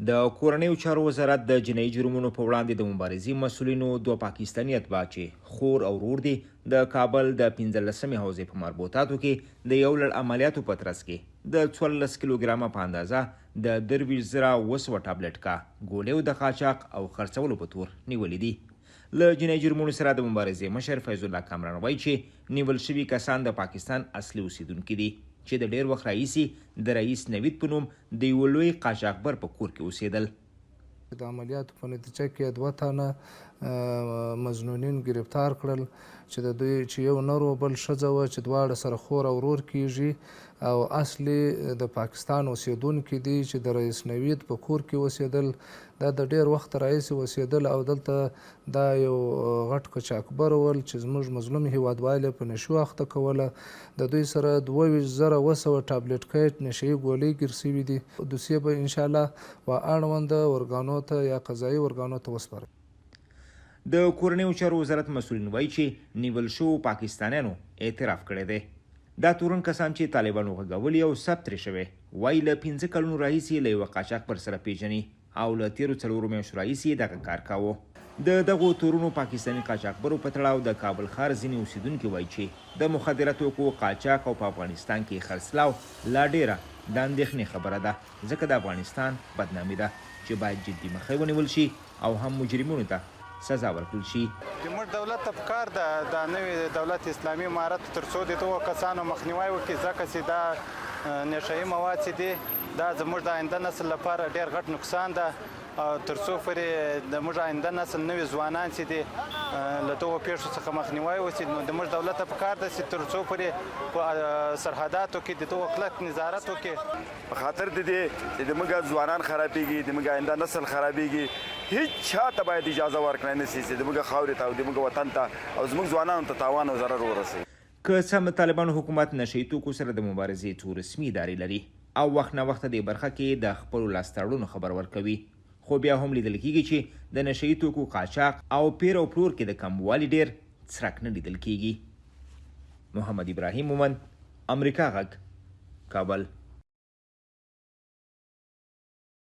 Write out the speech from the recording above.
د کورنیو چارو وزارت د جنایي جرمونو په وړاندې د مبارزې مسؤلینو دوه پاکستاني اتباع چې خور او ورور دي د کابل د 15مې حوزې په مربوطاتو کې د یو لړ عملیاتو په ترڅ کې د 14 کیلوګرامه په اندازه د 23,200 ټابلیټ کا ګولیو د قاچاق او خرڅولو په تور نیولې دي. له جنایي جرمونو سره د مبارزې مشر فیض الله کامران وایي چې نیول شوي کسان د پاکستان اصلي اوسیدونکي دي چې د ډیر وخت راهیسې د رئیس نوید په نوم د یوه لوی قاچاقبر په کور کې اوسېدل. د عملیاتو په نتیجه کې 2 تنه مظنونین گرفتار کړل چې د دوی چې یو نر و بل ښځه وه چې دواړه سره خور او ورور کیږي او اصلي د پاکستان اوسیدونکي دي چې د رئیس نوید په کور کې اوسېدل. دا د ډیر وخت راهیسې اوسېدل او دلته دا یو غټ قاچاقبر ول چې زموږ مظلوم هیوادوال یې په نشو اخته کوله. د دوی سره 22,200 ټابلیټ نشهیي ګولۍ ګیر سوي دي. دوسیه به انشاءالله و اړونده ورګانو ته یا قضایي ورګانو ته وسپارل. د کورنیو چارو وزارت مسؤلین وایي چې نیول شوو پاکستانیانو اعتراف کړی دی. دا تورن کسان چې طالبانو غږولي او ثبت ترې شوی وایي له 5 کلونو راهیسې له یوه قاچاقبر سره پیژني او له تیرو 4 میاشتو راهیسې دغه کار کاوه. د دغو تورونو پاکستاني قاچاقبرو په تړاو د کابل ښار ځینې اوسیدونکي وایي چې د مخدره توکو قاچاق او په افغانستان کې خرڅلاو لا ډیره د اندېښنې خبره ده ځکه د افغانستان بدنامي ده چې باید جدي مخه ونیول شي او هم مجرمینو ته سزا ورکړل شي. زموږ دولت ته پکار ده د نوي دولت اسلامي امارت تر څو د دغو کسانو مخنیوی وکړي ځکه چې دا نشهیي مواد چې دي دا زموږ د آینده نسل لپاره ډېر غټ نقصان ده او تر څو پورې د موږ آینده نسل نوي ځوانان چې دي له دغو پیښو څخه مخنیوی وشي نو د موږ دولت ته پکار ده چې تر څو پورې په سرحداتو کې د دغو کلک نظارت وکړي. په خاطر د دې چې د موږ ځوانان خرابېږي د موږ آینده نسل خرابېږي هیڅ چا ته باید اجازه ورکړی نه شي چې د موږ خاورې ته او د موږ وطن ته او زموږ ځوانانو ته تاوان او ضرر ورسوي. که سم طالبانو حکومت نشهیي توکو سره د مبارزې څو رسمي ادارې لري او وخت نه وخت د برخه کې د خپلو لاستهراوړنو خبر ورکوي خو بیا هم لیدل کیږي چې د نشهیي توکو قاچاق او پیر او پلور کې د کموالي ډیر څرک نه لیدل کیږي. محمد ابراهیم مومند، امریکا غږ، کابل.